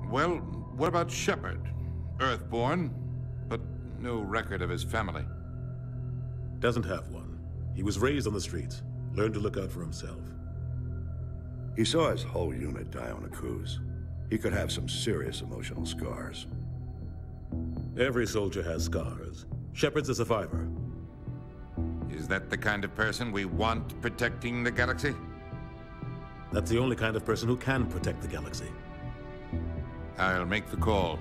Well, what about Shepard? Earthborn, but no record of his family. Doesn't have one. He was raised on the streets. Learned to look out for himself. He saw his whole unit die on a cruise. He could have some serious emotional scars. Every soldier has scars. Shepard's a survivor. Is that the kind of person we want protecting the galaxy? That's the only kind of person who can protect the galaxy. I'll make the call.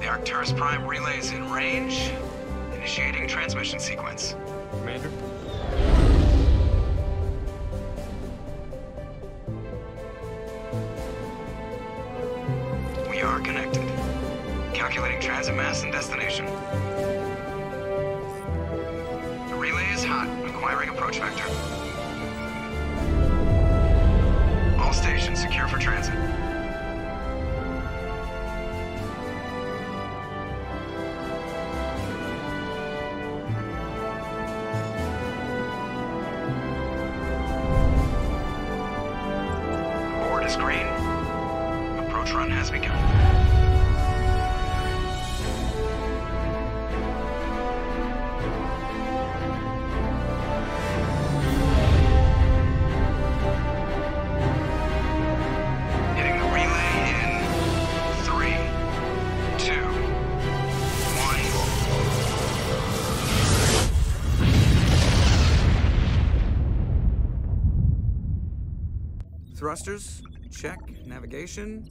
Arcturus Prime relays in range. Initiating transmission sequence. Commander? We are connected. Calculating transit mass and destination. The relay is hot, acquiring approach vector. All stations secure for transit. Green. Approach run has begun. Hitting the relay in 3, 2, 1. Thrusters? Check. Navigation?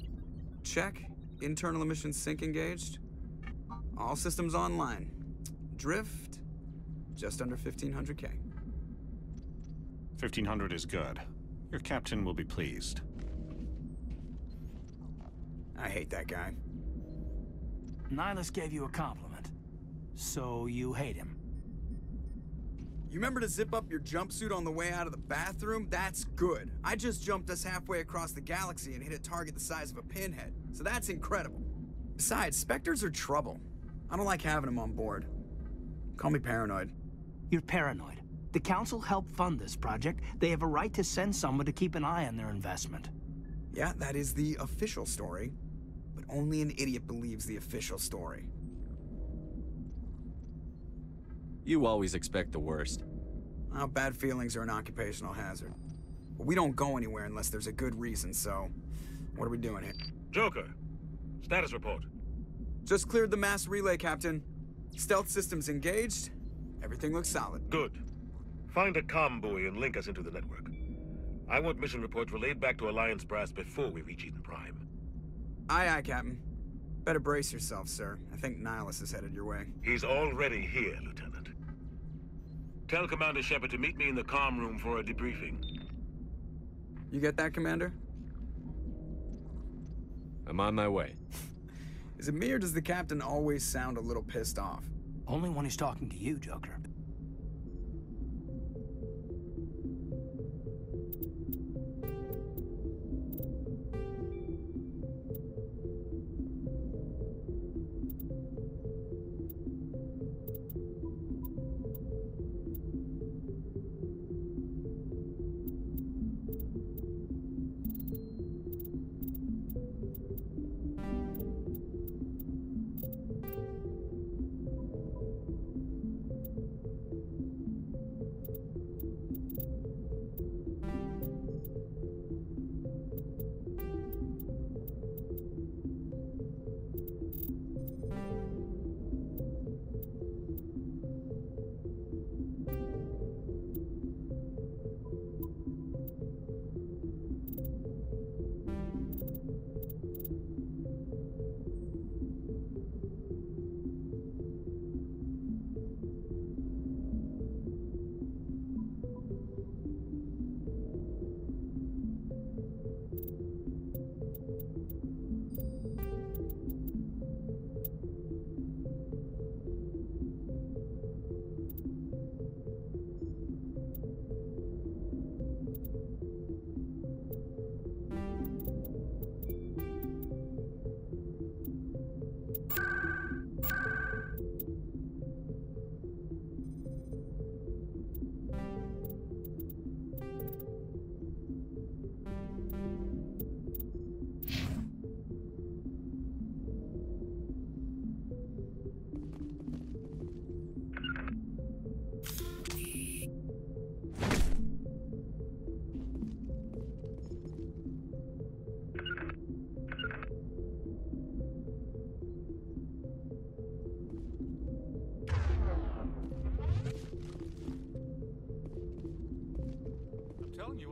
Check. Internal emissions sync engaged. All systems online. Drift? Just under 1,500K. 1,500 is good. Your captain will be pleased. I hate that guy. Nihilus gave you a compliment. So you hate him. You remember to zip up your jumpsuit on the way out of the bathroom? That's good. I just jumped us halfway across the galaxy and hit a target the size of a pinhead. So that's incredible. Besides, Spectres are trouble. I don't like having them on board. Call me paranoid. You're paranoid. The Council helped fund this project. They have a right to send someone to keep an eye on their investment. Yeah, that is the official story. But only an idiot believes the official story. You always expect the worst. Well, bad feelings are an occupational hazard. But we don't go anywhere unless there's a good reason, so... What are we doing here? Joker, status report. Just cleared the mass relay, Captain. Stealth systems engaged. Everything looks solid. Good. Find a comm buoy and link us into the network. I want mission reports relayed back to Alliance Brass before we reach Eden Prime. Aye, aye, Captain. Better brace yourself, sir. I think Nihilus is headed your way. He's already here, Lieutenant. Tell Commander Shepard to meet me in the comm room for a debriefing. You get that, Commander? I'm on my way. Is it me or does the Captain always sound a little pissed off? Only when he's talking to you, Joker.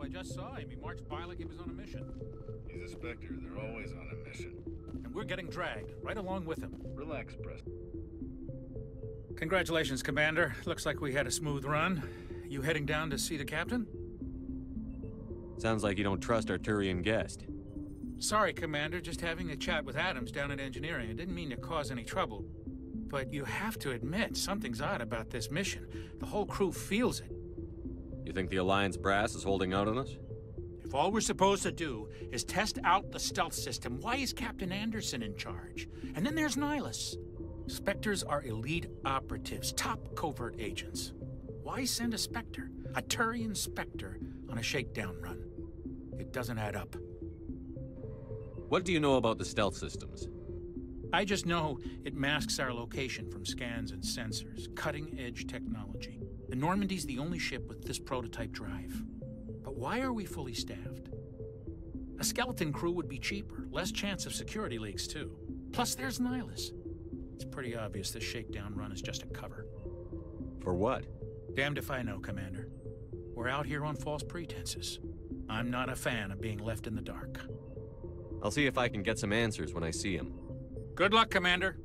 I just saw him. He marched by like he was on a mission. He's a Spectre. They're always on a mission. And we're getting dragged, right along with him. Relax, Preston. Congratulations, Commander. Looks like we had a smooth run. You heading down to see the captain? Sounds like you don't trust our Turian guest. Sorry, Commander. Just having a chat with Adams down at engineering. I didn't mean to cause any trouble. But you have to admit, something's odd about this mission. The whole crew feels it. You think the Alliance brass is holding out on us? If all we're supposed to do is test out the stealth system, why is Captain Anderson in charge? And then there's Nihilus. Spectres are elite operatives, top covert agents. Why send a Spectre, a Turian Spectre, on a shakedown run? It doesn't add up. What do you know about the stealth systems? I just know it masks our location from scans and sensors. Cutting-edge technology. The Normandy's the only ship with this prototype drive. But why are we fully staffed? A skeleton crew would be cheaper, less chance of security leaks too. Plus there's Nihilus. It's pretty obvious this shakedown run is just a cover. For what? Damned if I know, Commander. We're out here on false pretenses. I'm not a fan of being left in the dark. I'll see if I can get some answers when I see him. Good luck, Commander.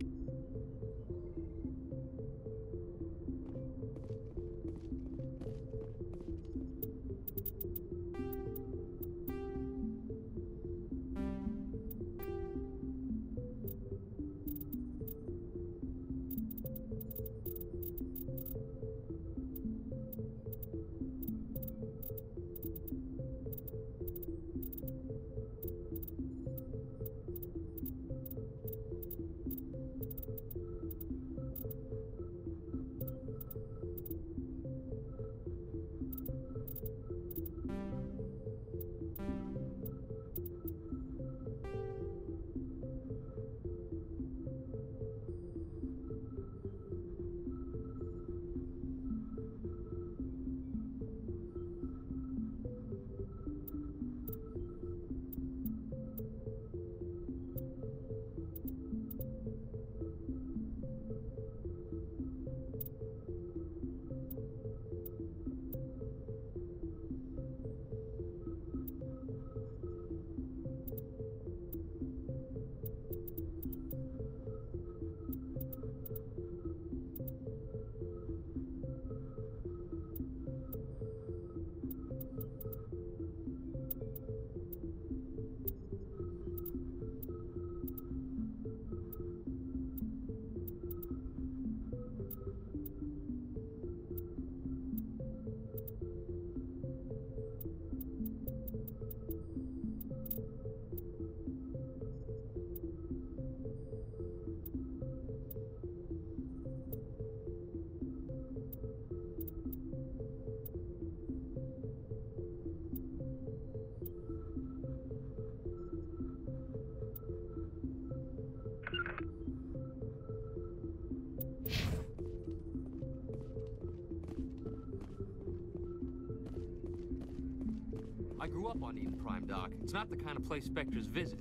I grew up on Eden Prime, Doc. It's not the kind of place Spectres visit.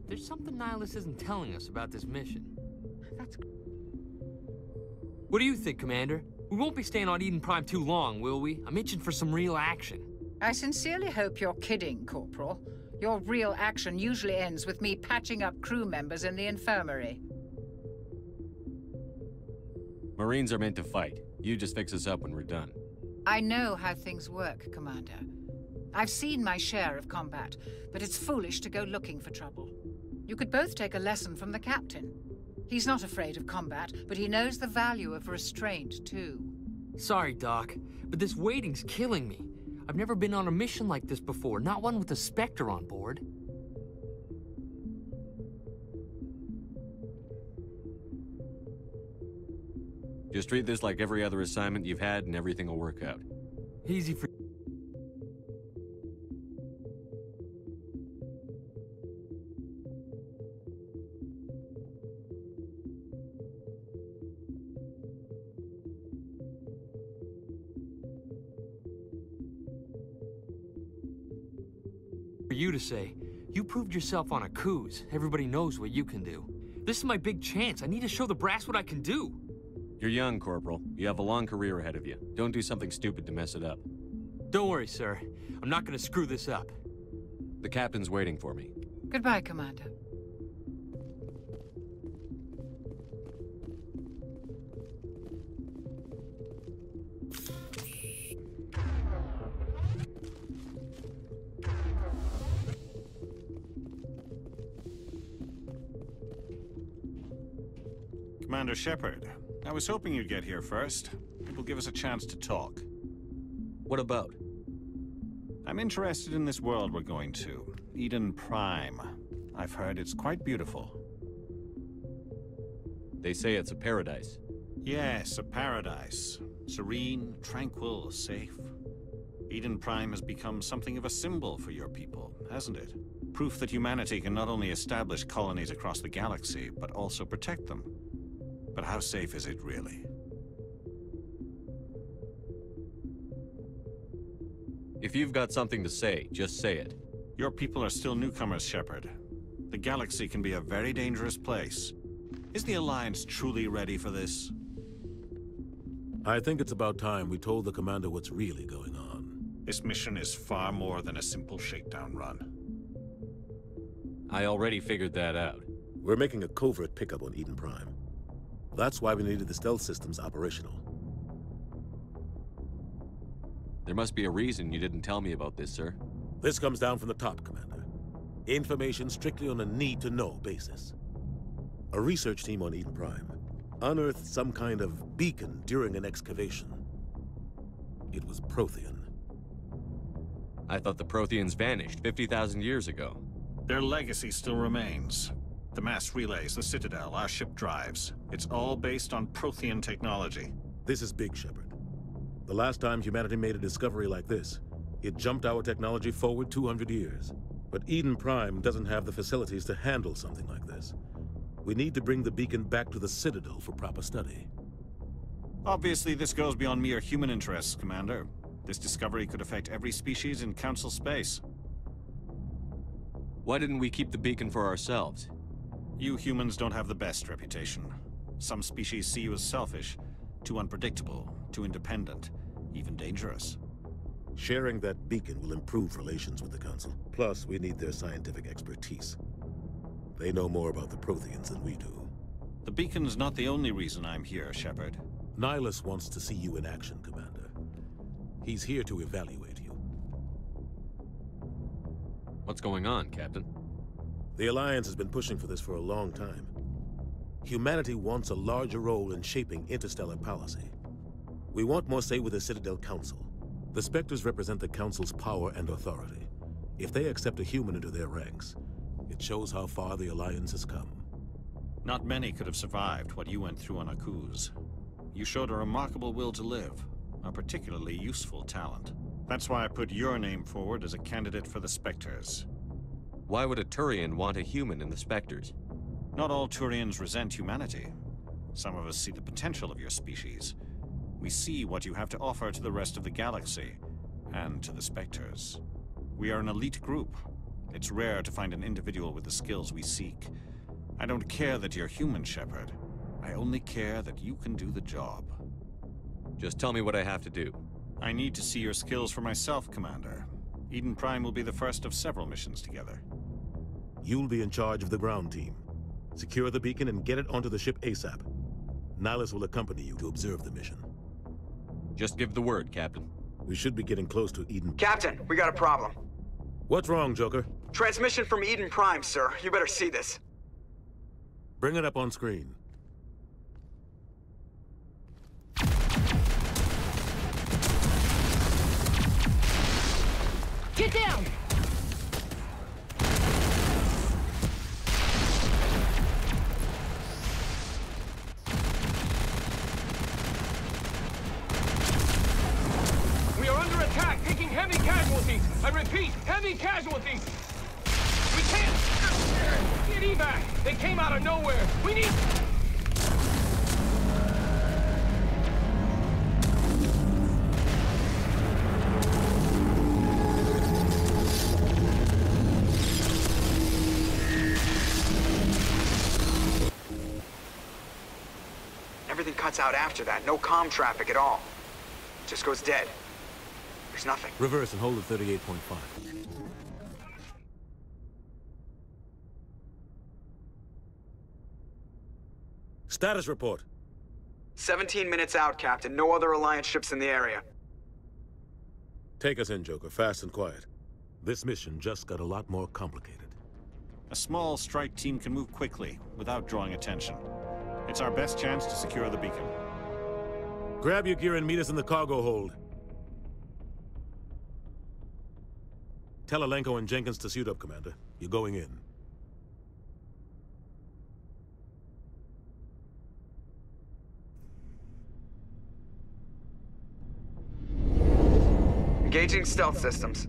There's something Nihilus isn't telling us about this mission. What do you think, Commander? We won't be staying on Eden Prime too long, will we? I'm itching for some real action. I sincerely hope you're kidding, Corporal. Your real action usually ends with me patching up crew members in the infirmary. Marines are meant to fight. You just fix us up when we're done. I know how things work, Commander. I've seen my share of combat, but it's foolish to go looking for trouble. You could both take a lesson from the captain. He's not afraid of combat, but he knows the value of restraint, too. Sorry, Doc, but this waiting's killing me. I've never been on a mission like this before, not one with a Spectre on board. Just treat this like every other assignment you've had and everything will work out. Easy for... for you to say. You proved yourself on a cruise. Everybody knows what you can do. This is my big chance. I need to show the brass what I can do. You're young, Corporal. You have a long career ahead of you. Don't do something stupid to mess it up. Don't worry, sir. I'm not gonna screw this up. The captain's waiting for me. Goodbye, Commander. Commander Shepard, I was hoping you'd get here first. It will give us a chance to talk. What about? I'm interested in this world we're going to, Eden Prime. I've heard it's quite beautiful. They say it's a paradise. Yes, a paradise. Serene, tranquil, safe. Eden Prime has become something of a symbol for your people, hasn't it? Proof that humanity can not only establish colonies across the galaxy, but also protect them. But how safe is it really? If you've got something to say, just say it. Your people are still newcomers, Shepard. The galaxy can be a very dangerous place. Is the Alliance truly ready for this? I think it's about time we told the commander what's really going on. This mission is far more than a simple shakedown run. I already figured that out. We're making a covert pickup on Eden Prime. That's why we needed the stealth systems operational. There must be a reason you didn't tell me about this, sir. This comes down from the top, Commander. Information strictly on a need-to-know basis. A research team on Eden Prime unearthed some kind of beacon during an excavation. It was Prothean. I thought the Protheans vanished 50,000 years ago. Their legacy still remains. The mass relays, the Citadel, our ship drives. It's all based on Prothean technology. This is big, Shepard. The last time humanity made a discovery like this, it jumped our technology forward 200 years. But Eden Prime doesn't have the facilities to handle something like this. We need to bring the beacon back to the Citadel for proper study. Obviously, this goes beyond mere human interests, Commander. This discovery could affect every species in Council space. Why didn't we keep the beacon for ourselves? You humans don't have the best reputation. Some species see you as selfish, too unpredictable, too independent, even dangerous. Sharing that beacon will improve relations with the Council. Plus, we need their scientific expertise. They know more about the Protheans than we do. The beacon's not the only reason I'm here, Shepard. Nihilus wants to see you in action, Commander. He's here to evaluate you. What's going on, Captain? The Alliance has been pushing for this for a long time. Humanity wants a larger role in shaping interstellar policy. We want more say with the Citadel Council. The Spectres represent the Council's power and authority. If they accept a human into their ranks, it shows how far the Alliance has come. Not many could have survived what you went through on Akuz. You showed a remarkable will to live, a particularly useful talent. That's why I put your name forward as a candidate for the Spectres. Why would a Turian want a human in the Spectres? Not all Turians resent humanity. Some of us see the potential of your species. We see what you have to offer to the rest of the galaxy, and to the Spectres. We are an elite group. It's rare to find an individual with the skills we seek. I don't care that you're human, Shepard. I only care that you can do the job. Just tell me what I have to do. I need to see your skills for myself, Commander. Eden Prime will be the first of several missions together. You'll be in charge of the ground team. Secure the beacon and get it onto the ship ASAP. Nihilus will accompany you to observe the mission. Just give the word, Captain. We should be getting close to Eden. Captain, we got a problem. What's wrong, Joker? Transmission from Eden Prime, sir. You better see this. Bring it up on screen. Get down! We are under attack, taking heavy casualties. I repeat, heavy casualties. We can't get evac. They came out of nowhere. We need... Everything cuts out after that. No comm traffic at all. Just goes dead. There's nothing. Reverse and hold at 38.5. Status report. 17 minutes out, Captain. No other Alliance ships in the area. Take us in, Joker, fast and quiet. This mission just got a lot more complicated. A small strike team can move quickly, without drawing attention. It's our best chance to secure the beacon. Grab your gear and meet us in the cargo hold. Tell Alenko and Jenkins to suit up, Commander. You're going in. Engaging stealth systems.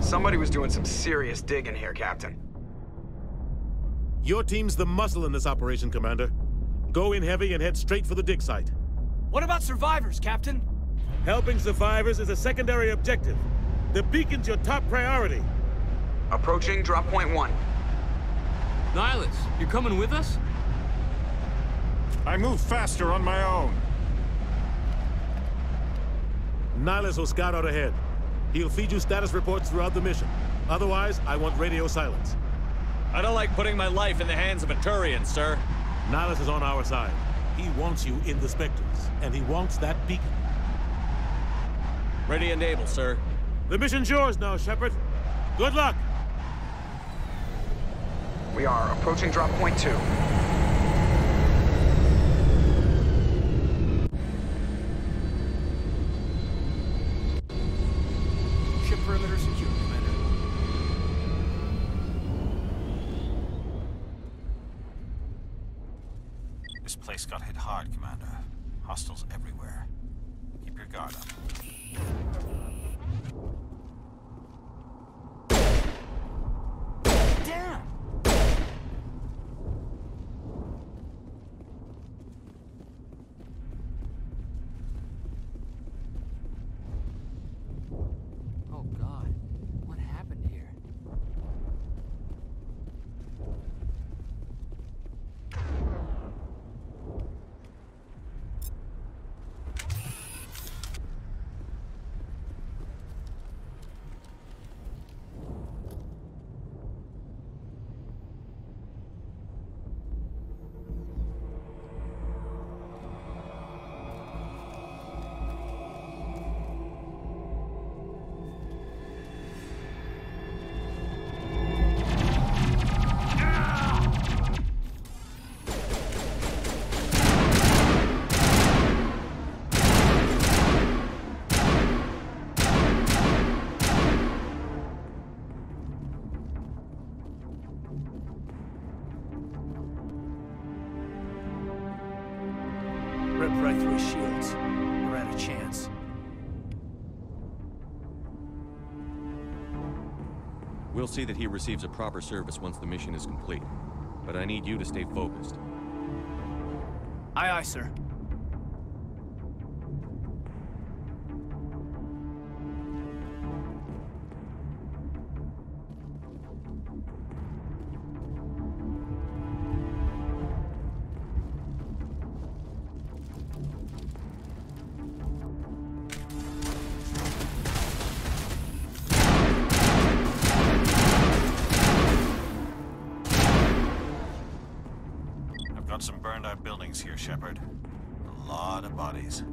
Somebody was doing some serious digging here, Captain. Your team's the muscle in this operation, Commander. Go in heavy and head straight for the dig site. What about survivors, Captain? Helping survivors is a secondary objective. The beacon's your top priority. Approaching drop point 1. Nihilus, you're coming with us? I move faster on my own. Nihilus will scout out ahead. He'll feed you status reports throughout the mission. Otherwise, I want radio silence. I don't like putting my life in the hands of a Turian, sir. Nihilus is on our side. He wants you in the Spectres, and he wants that beacon. Ready and able, sir. The mission's yours now, Shepard. Good luck! We are approaching drop point 2. Ship perimeter secure, Commander. This place got hit hard, Commander. Hostiles everywhere. Keep your guard up. Damn! Oh, God. What happened here? Ripped right through his shields. We're out of chance. We'll see that he receives a proper service once the mission is complete. But I need you to stay focused. Aye, aye, sir. Got some burned out buildings here, Shepard. A lot of bodies.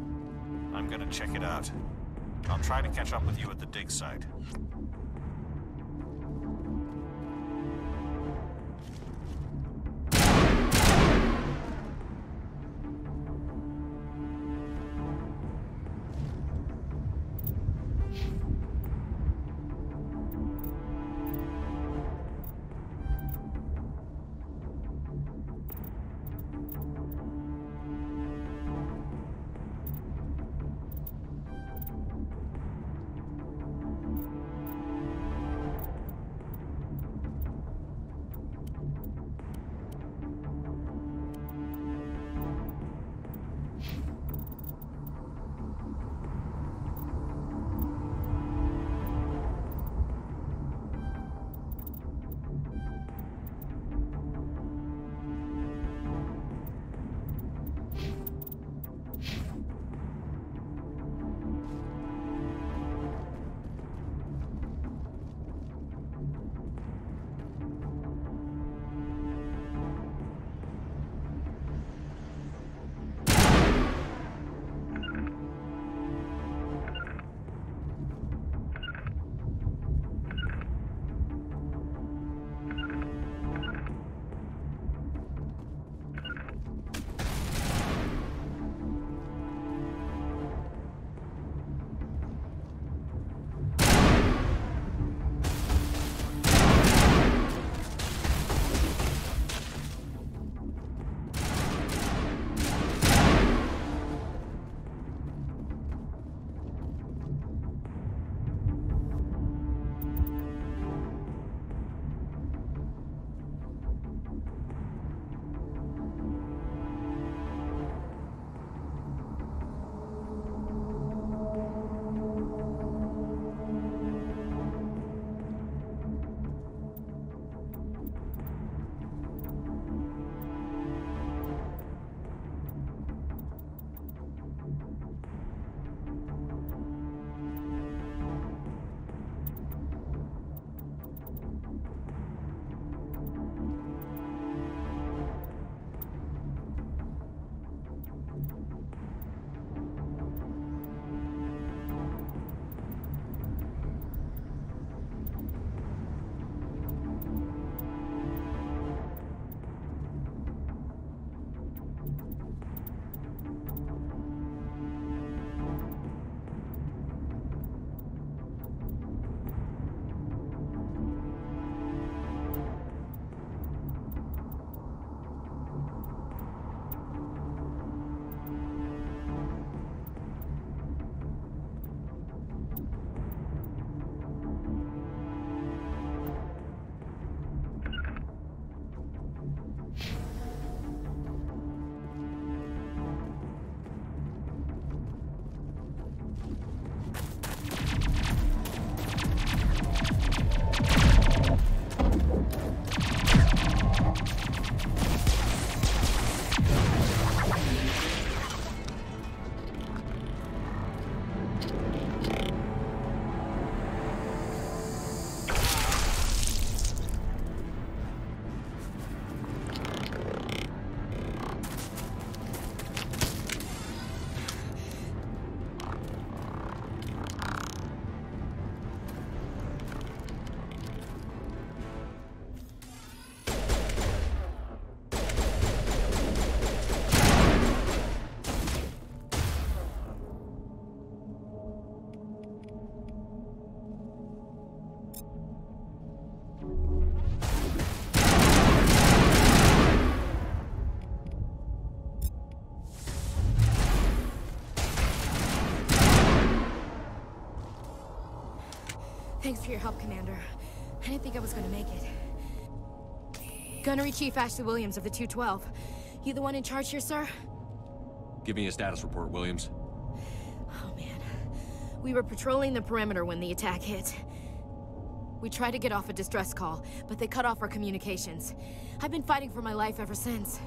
I'm gonna check it out. I'll try to catch up with you at the dig site. Thanks for your help, Commander. I didn't think I was gonna make it. Gunnery Chief Ashley Williams of the 212. You the one in charge here, sir? Give me a status report, Williams. Oh, man. We were patrolling the perimeter when the attack hit. We tried to get off a distress call, but they cut off our communications. I've been fighting for my life ever since.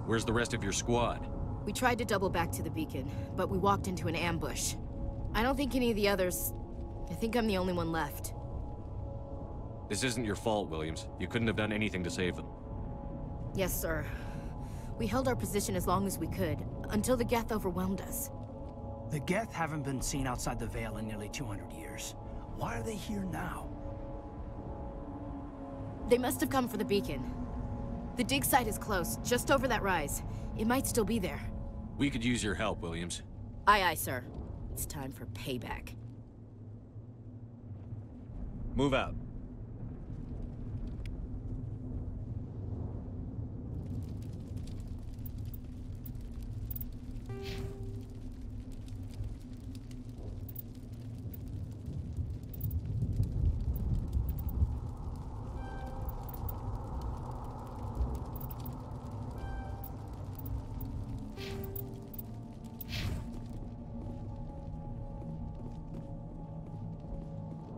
Where's the rest of your squad? We tried to double back to the beacon, but we walked into an ambush. I don't think any of the others... I think I'm the only one left. This isn't your fault, Williams. You couldn't have done anything to save them. Yes, sir. We held our position as long as we could, until the Geth overwhelmed us. The Geth haven't been seen outside the Veil in nearly 200 years. Why are they here now? They must have come for the beacon. The dig site is close, just over that rise. It might still be there. We could use your help, Williams. Aye, aye, sir. It's time for payback. Move out.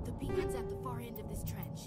The beacon's at the far end of this trench.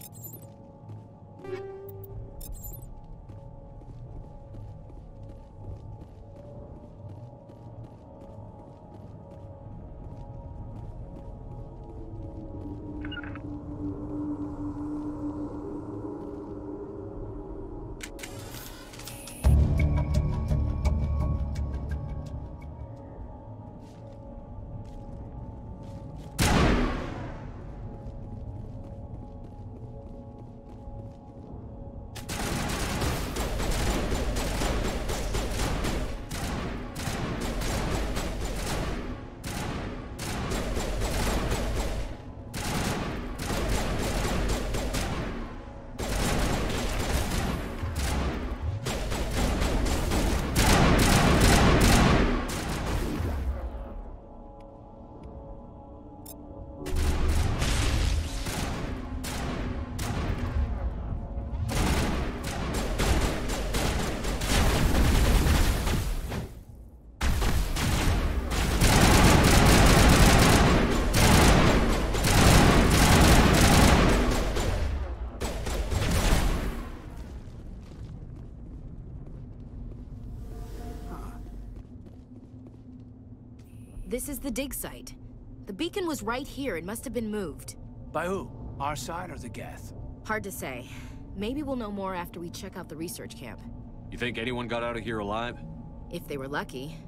This is the dig site. The beacon was right here. It must have been moved. By who? Our side or the Geth? Hard to say. Maybe we'll know more after we check out the research camp. You think anyone got out of here alive? If they were lucky.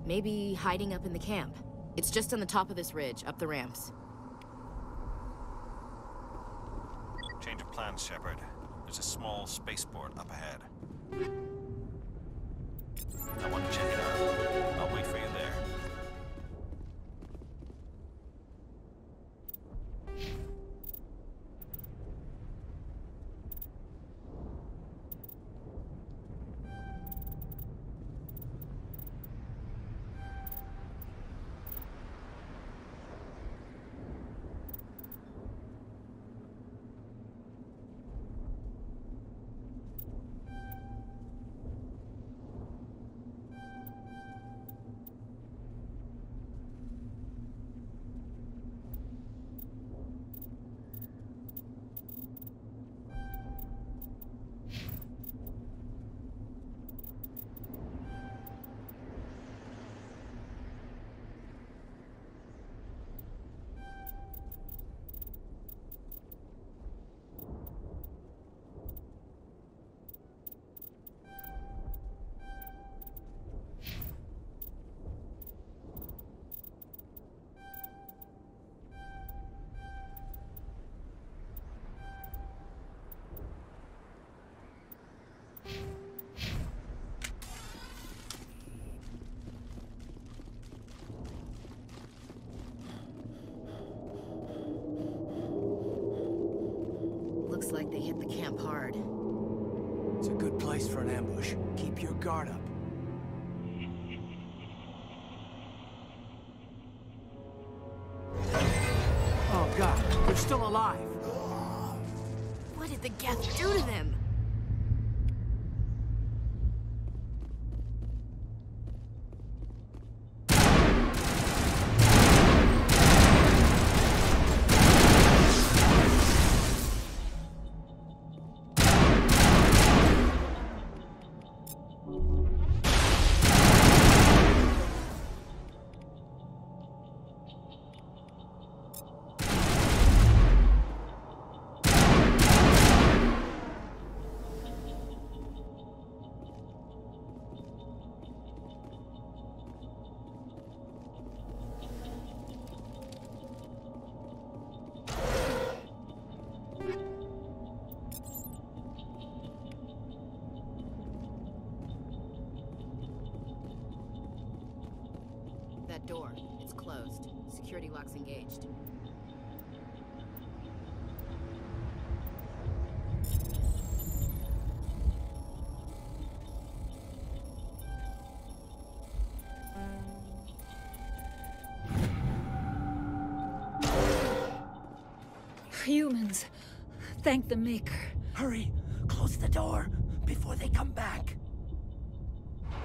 Maybe hiding up in the camp. It's just on the top of this ridge, up the ramps. Change of plans, Shepard. There's a small spaceport up ahead. I want to check it out. I'll wait for you there. Looks like they hit the camp hard. It's a good place for an ambush. Keep your guard up. Oh, God, they're still alive. What did the Geth do to them? That door, it's closed. Security lock's engaged. Humans. Thank the Maker. Hurry! Close the door before they come back.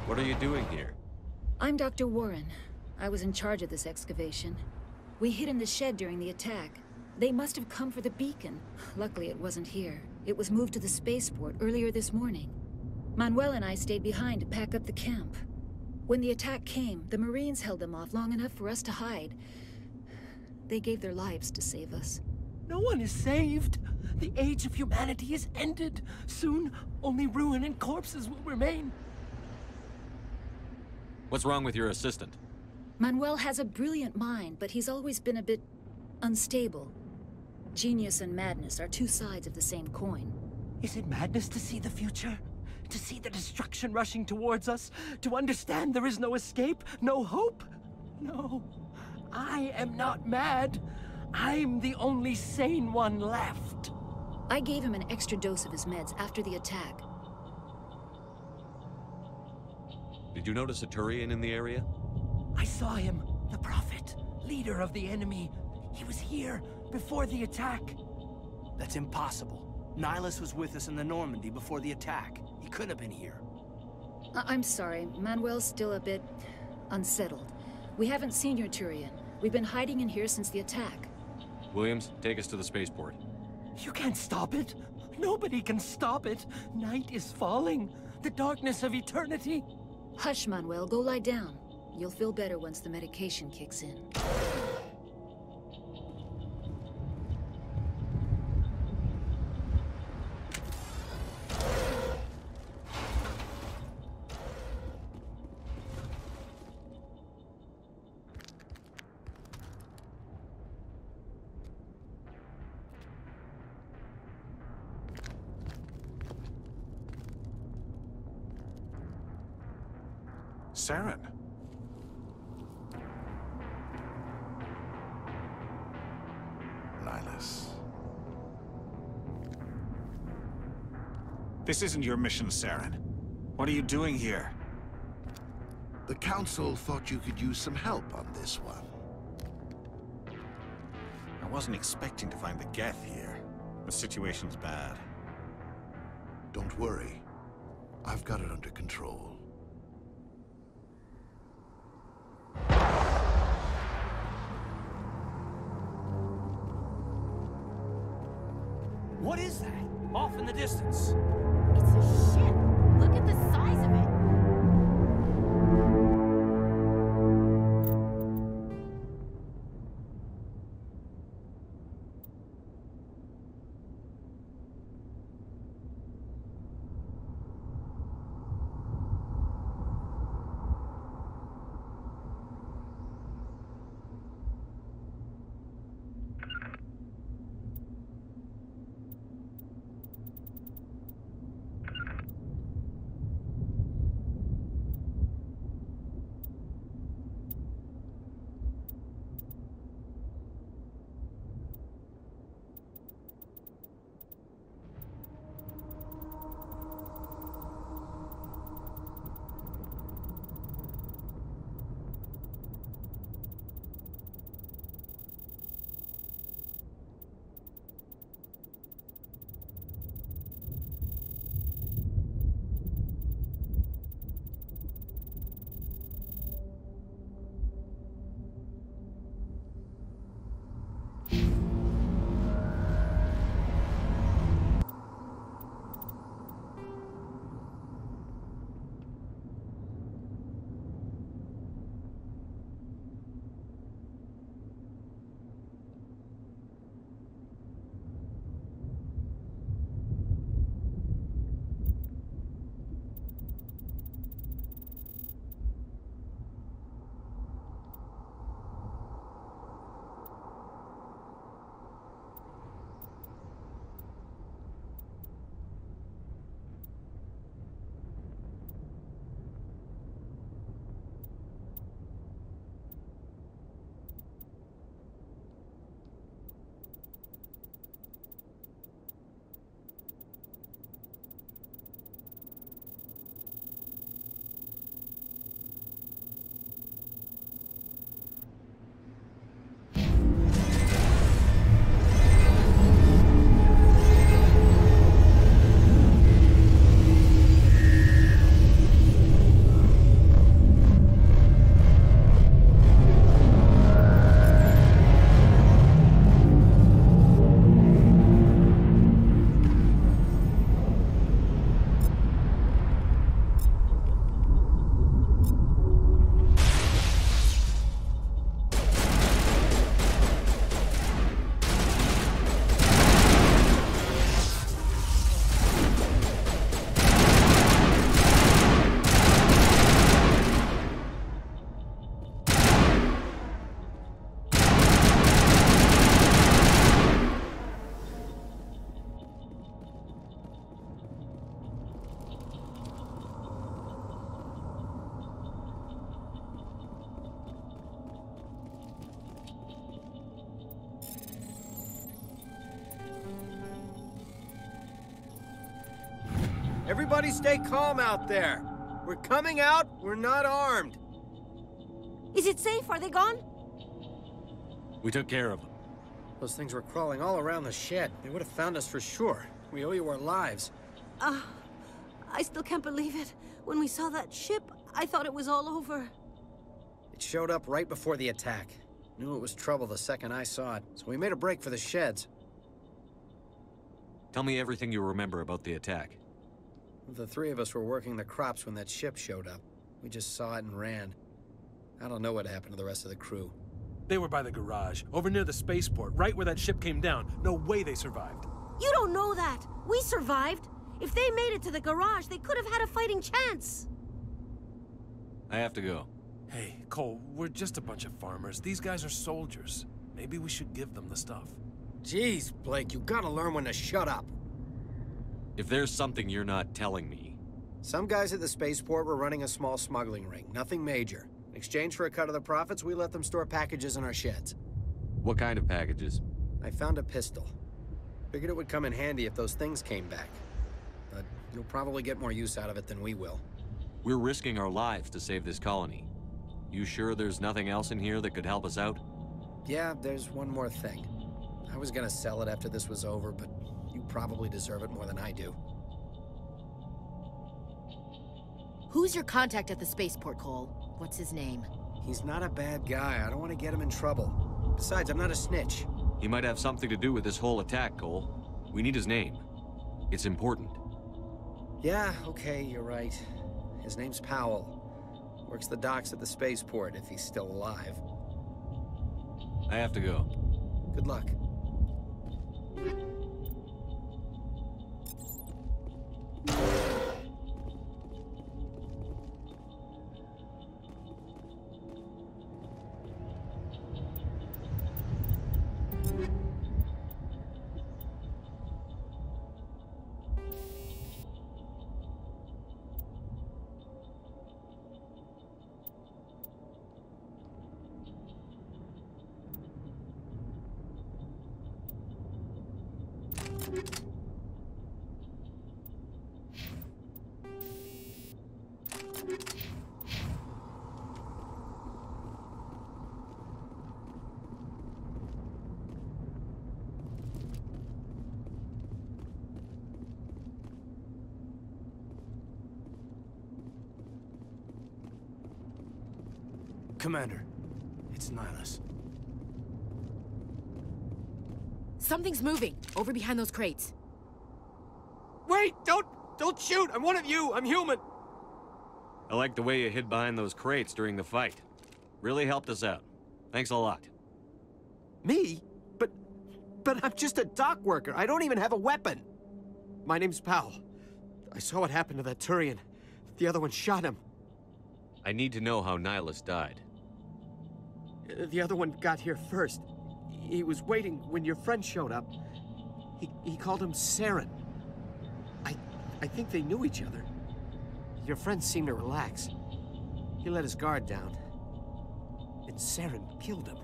What are you doing here? I'm Dr. Warren. I was in charge of this excavation. We hid in the shed during the attack. They must have come for the beacon. Luckily, it wasn't here. It was moved to the spaceport earlier this morning. Manuel and I stayed behind to pack up the camp. When the attack came, the Marines held them off long enough for us to hide. They gave their lives to save us. No one is saved. The age of humanity is ended. Soon, only ruin and corpses will remain. What's wrong with your assistant? Manuel has a brilliant mind, but he's always been a bit unstable. Genius and madness are two sides of the same coin. Is it madness to see the future? To see the destruction rushing towards us? To understand there is no escape? No hope? No. I am not mad. I'm the only sane one left. I gave him an extra dose of his meds after the attack. Did you notice a Turian in the area? I saw him. The Prophet. Leader of the enemy. He was here before the attack. That's impossible. Nihilus was with us in the Normandy before the attack. He couldn't have been here. I'm sorry. Manuel's still a bit unsettled. We haven't seen your Turian. We've been hiding in here since the attack. Williams, take us to the spaceport. You can't stop it. Nobody can stop it. Night is falling. The darkness of eternity. Hush, Manuel. Go lie down. You'll feel better once the medication kicks in. Saren. Nihilus. This isn't your mission, Saren. What are you doing here? The Council thought you could use some help on this one. I wasn't expecting to find the Geth here. The situation's bad. Don't worry. I've got it under control. What is that? Off in the distance. It's a ship. Look at the size of it. Everybody stay calm out there. We're coming out, we're not armed. Is it safe? Are they gone? We took care of them. Those things were crawling all around the shed. They would have found us for sure. We owe you our lives. I still can't believe it. When we saw that ship, I thought it was all over. It showed up right before the attack. Knew it was trouble the second I saw it, so we made a break for the sheds. Tell me everything you remember about the attack. The three of us were working the crops when that ship showed up. We just saw it and ran. I don't know what happened to the rest of the crew. They were by the garage, over near the spaceport, right where that ship came down. No way they survived. You don't know that. We survived. If they made it to the garage, they could have had a fighting chance. I have to go. Hey, Cole, we're just a bunch of farmers. These guys are soldiers. Maybe we should give them the stuff. Jeez, Blake, you gotta learn when to shut up. If there's something you're not telling me... Some guys at the spaceport were running a small smuggling ring. Nothing major. In exchange for a cut of the profits, we let them store packages in our sheds. What kind of packages? I found a pistol. Figured it would come in handy if those things came back. But you'll probably get more use out of it than we will. We're risking our lives to save this colony. You sure there's nothing else in here that could help us out? Yeah, there's one more thing. I was gonna sell it after this was over, but you probably deserve it more than I do. Who's your contact at the spaceport, Cole? What's his name? He's not a bad guy. I don't want to get him in trouble. Besides, I'm not a snitch. He might have something to do with this whole attack, Cole. We need his name. It's important. Yeah, okay, you're right. His name's Powell. Works the docks at the spaceport, if he's still alive. I have to go. Good luck. Commander, it's Nihilus. Something's moving, over behind those crates. Wait! Don't shoot! I'm one of you! I'm human! I like the way you hid behind those crates during the fight. Really helped us out. Thanks a lot. Me? But I'm just a dock worker. I don't even have a weapon. My name's Powell. I saw what happened to that Turian. The other one shot him. I need to know how Nihilus died. The other one got here first. He was waiting when your friend showed up. He called him Saren. I think they knew each other. Your friend seemed to relax. He let his guard down. And Saren killed him.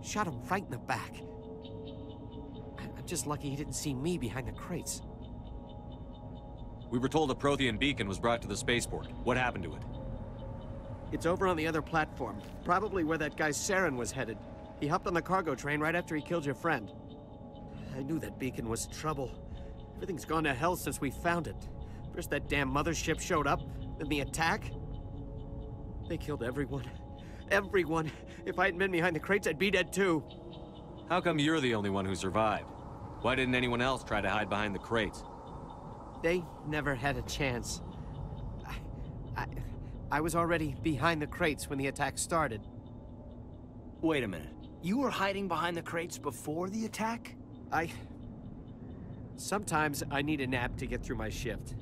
Shot him right in the back. I'm just lucky he didn't see me behind the crates. We were told a Prothean beacon was brought to the spaceport. What happened to it? It's over on the other platform. Probably where that guy Saren was headed. He hopped on the cargo train right after he killed your friend. I knew that beacon was trouble. Everything's gone to hell since we found it. First that damn mothership showed up, then the attack. They killed everyone. Everyone. If I hadn't been behind the crates, I'd be dead too. How come you're the only one who survived? Why didn't anyone else try to hide behind the crates? They never had a chance. I was already behind the crates when the attack started. Wait a minute. You were hiding behind the crates before the attack? Sometimes I need a nap to get through my shift.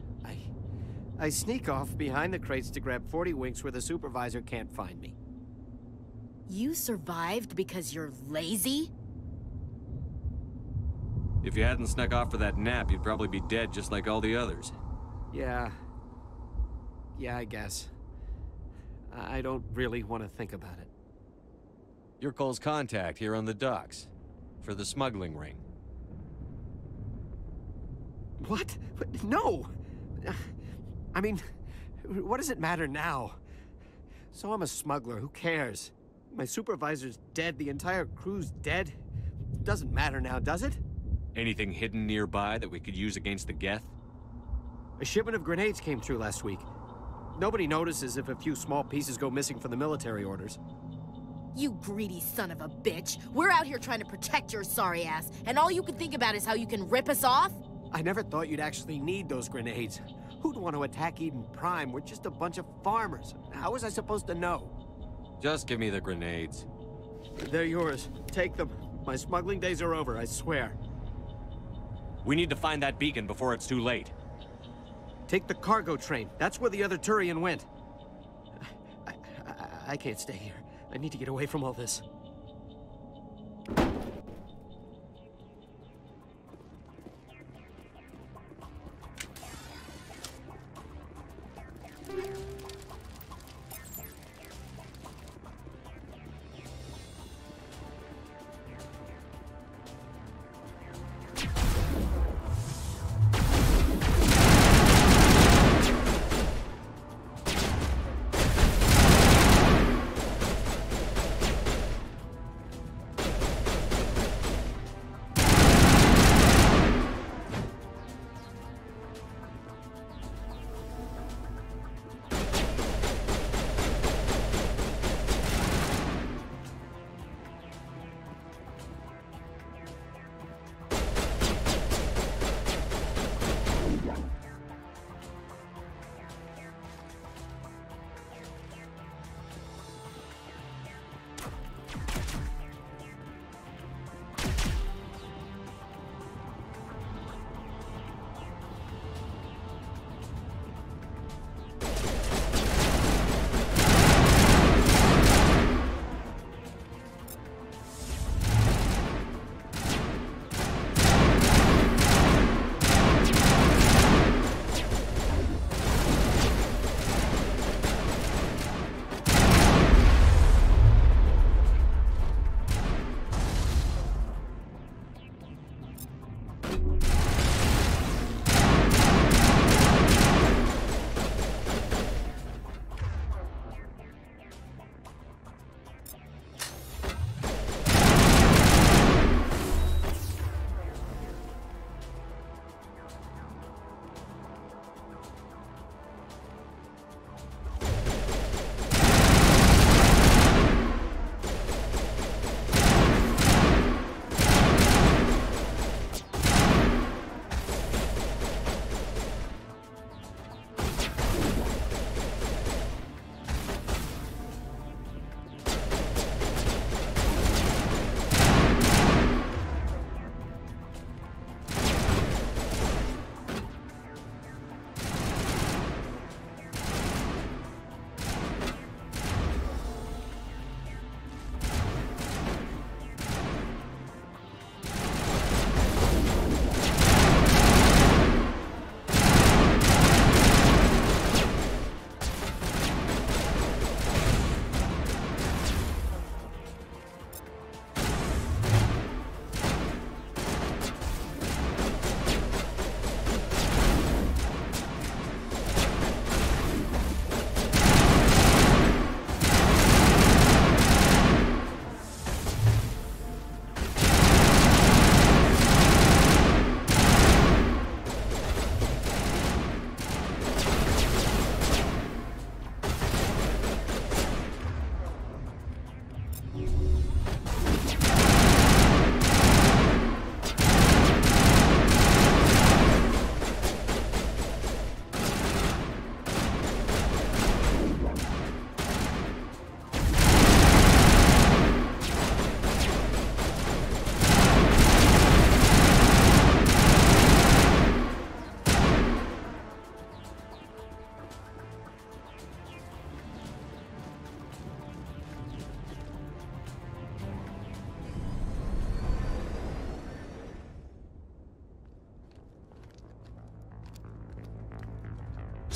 I sneak off behind the crates to grab 40 winks where the supervisor can't find me. You survived because you're lazy? If you hadn't snuck off for that nap, you'd probably be dead just like all the others. Yeah, I guess. I don't really want to think about it. You're Cole's contact here on the docks. For the smuggling ring. What? No! I mean, what does it matter now? So I'm a smuggler, who cares? My supervisor's dead, the entire crew's dead. Doesn't matter now, does it? Anything hidden nearby that we could use against the Geth? A shipment of grenades came through last week. Nobody notices if a few small pieces go missing from the military orders. You greedy son of a bitch. We're out here trying to protect your sorry ass, and all you can think about is how you can rip us off? I never thought you'd actually need those grenades. Who'd want to attack Eden Prime? We're just a bunch of farmers. How was I supposed to know? Just give me the grenades. They're yours. Take them. My smuggling days are over, I swear. We need to find that beacon before it's too late. Take the cargo train. That's where the other Turian went. I can't stay here. I need to get away from all this.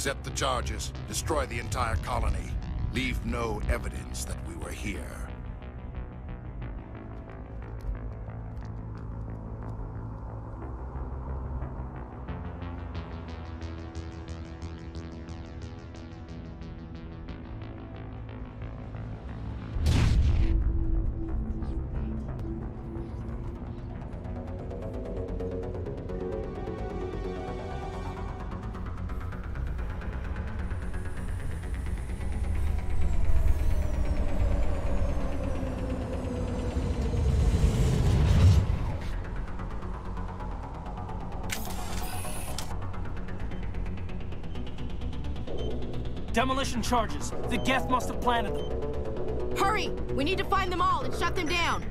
Set the charges. Destroy the entire colony. Leave no evidence that we were here. Demolition charges. The Geth must have planted them. Hurry! We need to find them all and shut them down.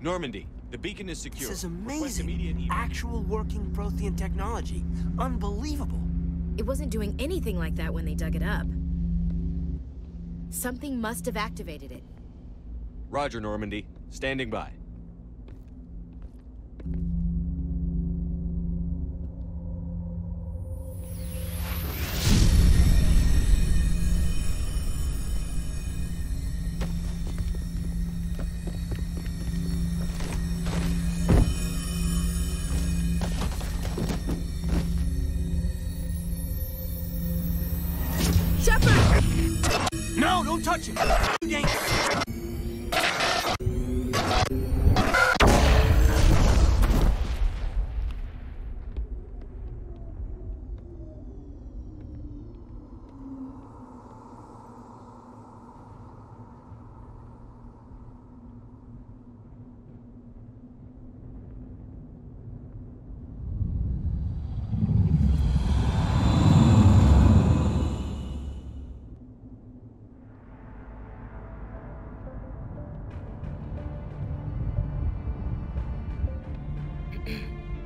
Normandy, the beacon is secure. This is Request immediate amazing. Actual working Prothean technology. Unbelievable. It wasn't doing anything like that when they dug it up. Something must have activated it. Roger, Normandy. Standing by. No, don't touch him! Too dangerous!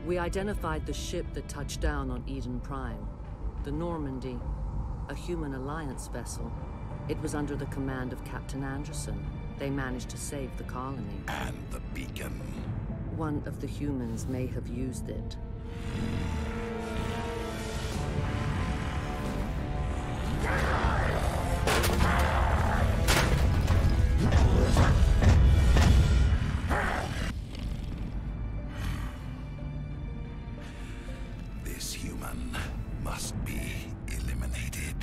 We identified the ship that touched down on Eden Prime. The Normandy. A human alliance vessel. It was under the command of Captain Anderson. They managed to save the colony. And the beacon. One of the humans may have used it. This human must be eliminated.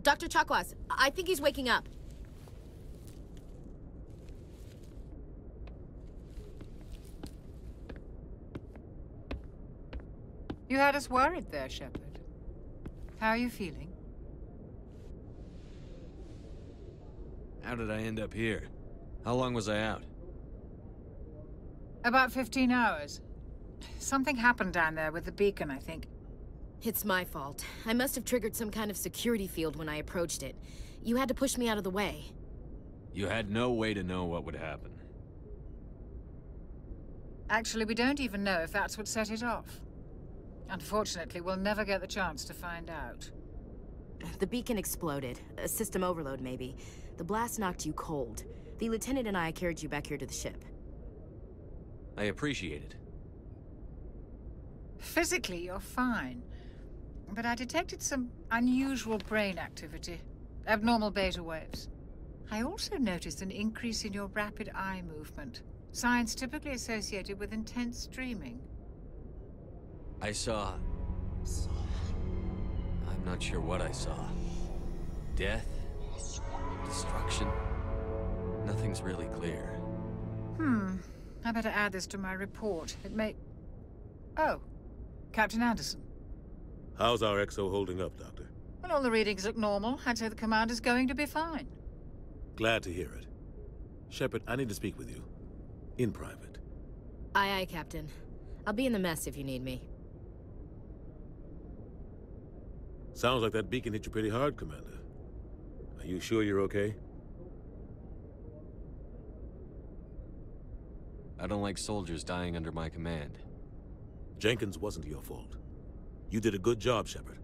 Dr. Chakwas, I think he's waking up. You had us worried there, Shepard. How are you feeling? How did I end up here? How long was I out? About 15 hours. Something happened down there with the beacon, I think. It's my fault. I must have triggered some kind of security field when I approached it. You had to push me out of the way. You had no way to know what would happen. Actually, we don't even know if that's what set it off. Unfortunately, we'll never get the chance to find out. The beacon exploded. A system overload, maybe. The blast knocked you cold. The lieutenant and I carried you back here to the ship. I appreciate it. Physically, you're fine. But I detected some unusual brain activity. Abnormal beta waves. I also noticed an increase in your rapid eye movement. Signs typically associated with intense dreaming. I saw... I'm not sure what I saw. Death? Destruction? Nothing's really clear. I better add this to my report. It may... Oh, Captain Anderson. How's our XO holding up, Doctor? Well, all the readings look normal. I'd say the commander's going to be fine. Glad to hear it. Shepard, I need to speak with you. In private. Aye, aye, Captain. I'll be in the mess if you need me. Sounds like that beacon hit you pretty hard, Commander. Are you sure you're okay? I don't like soldiers dying under my command. Jenkins wasn't your fault. You did a good job, Shepard.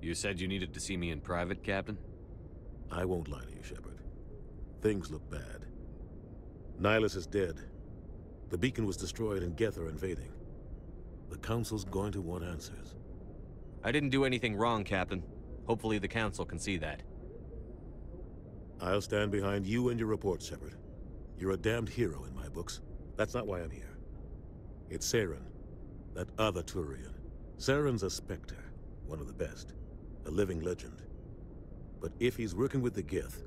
You said you needed to see me in private, Captain? I won't lie to you, Shepard. Things look bad. Nihilus is dead. The beacon was destroyed and Geth are invading. The Council's going to want answers. I didn't do anything wrong, Captain. Hopefully the Council can see that. I'll stand behind you and your report, Shepard. You're a damned hero in my books. That's not why I'm here. It's Saren, that other Turian. Saren's a Spectre, one of the best. A living legend. But if he's working with the Geth,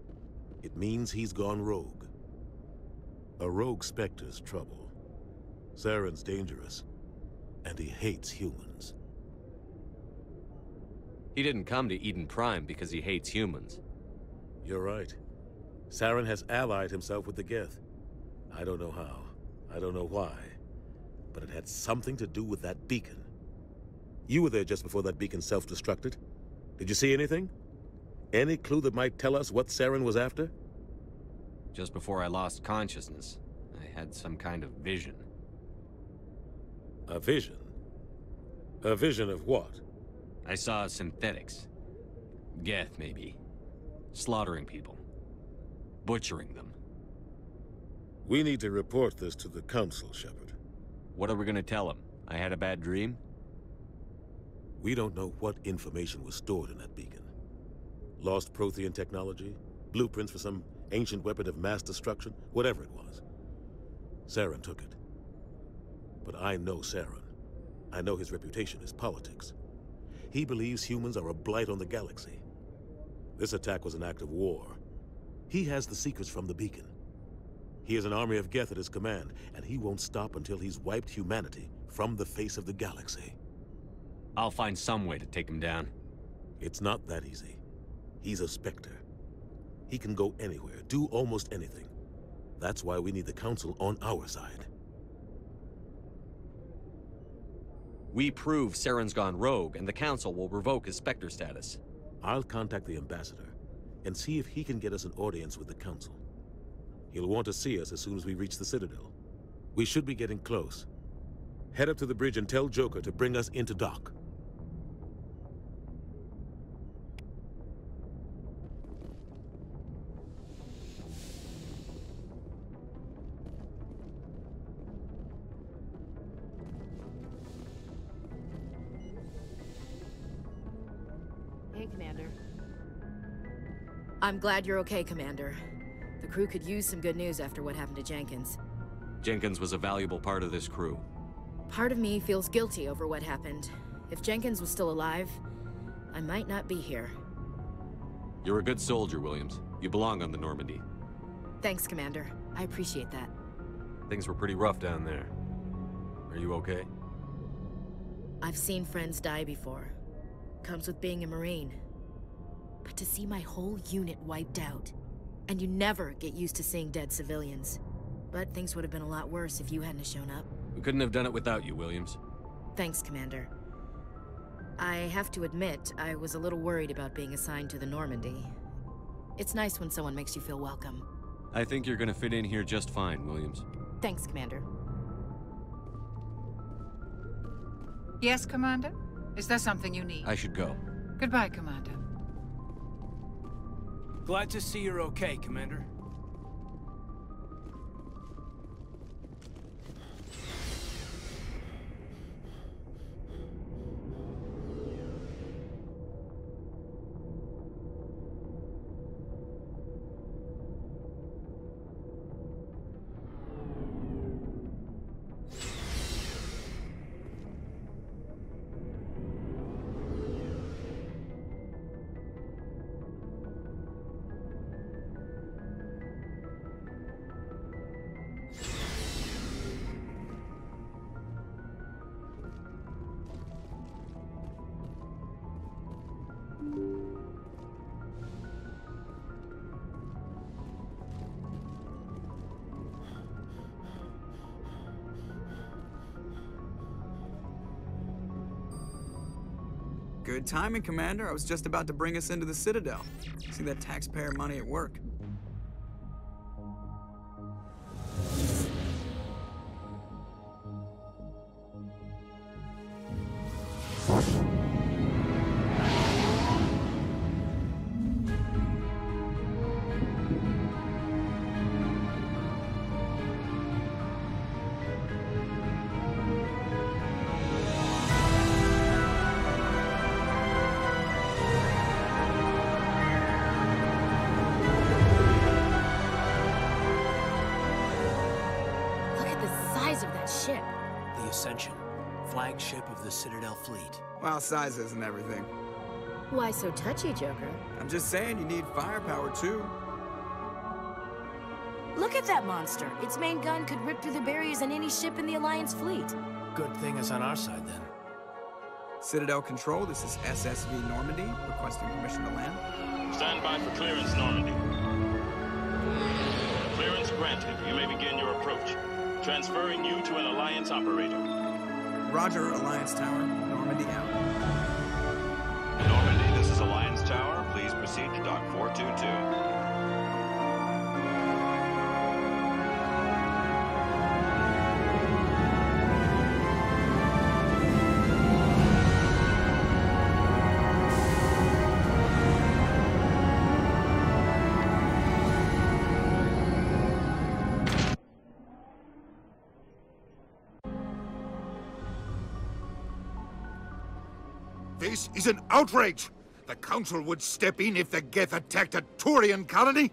it means he's gone rogue. A rogue Spectre's trouble. Saren's dangerous, and he hates humans. He didn't come to Eden Prime because he hates humans. You're right. Saren has allied himself with the Geth. I don't know how. I don't know why. But it had something to do with that beacon. You were there just before that beacon self-destructed. Did you see anything? Any clue that might tell us what Saren was after? Just before I lost consciousness, I had some kind of vision. A vision? A vision of what? I saw synthetics. Geth, maybe. Slaughtering people. Butchering them. We need to report this to the Council, Shepard. What are we gonna tell them? I had a bad dream? We don't know what information was stored in that beacon. Lost Prothean technology? Blueprints for some ancient weapon of mass destruction? Whatever it was. Saren took it. But I know Saren. I know his reputation is politics. He believes humans are a blight on the galaxy. This attack was an act of war. He has the secrets from the beacon. He has an army of Geth at his command, and he won't stop until he's wiped humanity from the face of the galaxy. I'll find some way to take him down. It's not that easy. He's a Spectre. He can go anywhere, do almost anything. That's why we need the Council on our side. We prove Saren's gone rogue, and the Council will revoke his Spectre status. I'll contact the ambassador and see if he can get us an audience with the Council. He'll want to see us as soon as we reach the Citadel. We should be getting close. Head up to the bridge and tell Joker to bring us into dock. Hey, Commander. I'm glad you're okay, Commander. The crew could use some good news after what happened to Jenkins. Jenkins was a valuable part of this crew. Part of me feels guilty over what happened. If Jenkins was still alive, I might not be here. You're a good soldier, Williams. You belong on the Normandy. Thanks, Commander. I appreciate that. Things were pretty rough down there. Are you okay? I've seen friends die before. Comes with being a Marine. But to see my whole unit wiped out, and you never get used to seeing dead civilians. But things would have been a lot worse if you hadn't shown up. We couldn't have done it without you, Williams. Thanks, Commander. I have to admit, I was a little worried about being assigned to the Normandy. It's nice when someone makes you feel welcome. I think you're gonna fit in here just fine, Williams. Thanks, Commander. Yes, Commander? Is there something you need? I should go. Goodbye, Commander. Glad to see you're okay, Commander. Good timing, Commander. I was just about to bring us into the Citadel. See that taxpayer money at work. Flagship of the Citadel fleet. Well, size isn't everything. Why so touchy, Joker? I'm just saying you need firepower, too. Look at that monster. Its main gun could rip through the barriers in any ship in the Alliance fleet. Good thing it's on our side, then. Citadel Control, this is SSV Normandy, requesting permission to land. Stand by for clearance, Normandy. Clearance granted. You may begin your approach. Transferring you to an Alliance operator. Roger, Alliance Tower. Normandy out. Normandy, this is Alliance Tower. Please proceed to Dock 422. This is an outrage! The Council would step in if the Geth attacked a Turian colony?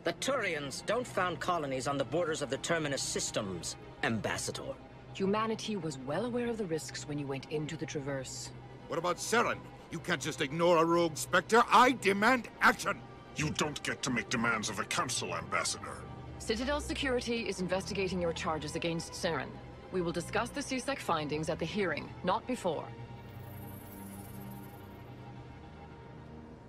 The Turians don't found colonies on the borders of the Terminus systems, Ambassador. Humanity was well aware of the risks when you went into the Traverse. What about Saren? You can't just ignore a rogue Spectre. I demand action! You don't get to make demands of the Council, Ambassador. Citadel Security is investigating your charges against Saren. We will discuss the CSEC findings at the hearing, not before.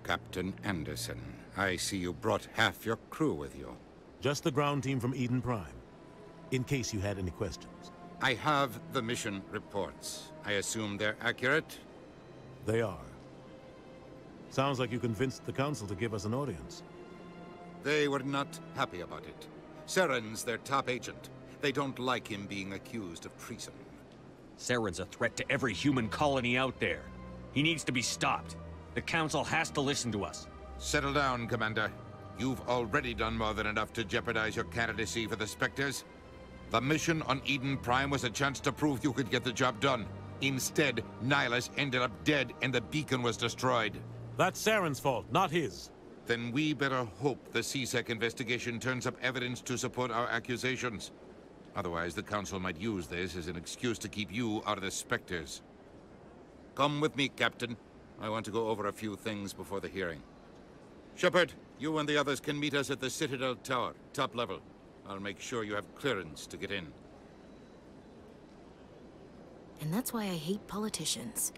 Captain Anderson, I see you brought half your crew with you. Just the ground team from Eden Prime, in case you had any questions. I have the mission reports. I assume they're accurate? They are. Sounds like you convinced the Council to give us an audience. They were not happy about it. Saren's their top agent. They don't like him being accused of treason. Saren's a threat to every human colony out there. He needs to be stopped. The Council has to listen to us. Settle down, Commander. You've already done more than enough to jeopardize your candidacy for the Spectres. The mission on Eden Prime was a chance to prove you could get the job done. Instead, Nihilus ended up dead and the beacon was destroyed. That's Saren's fault, not his. Then we better hope the CSEC investigation turns up evidence to support our accusations. Otherwise, the Council might use this as an excuse to keep you out of the Spectres. Come with me, Captain. I want to go over a few things before the hearing. Shepard, you and the others can meet us at the Citadel Tower, top level. I'll make sure you have clearance to get in. And that's why I hate politicians.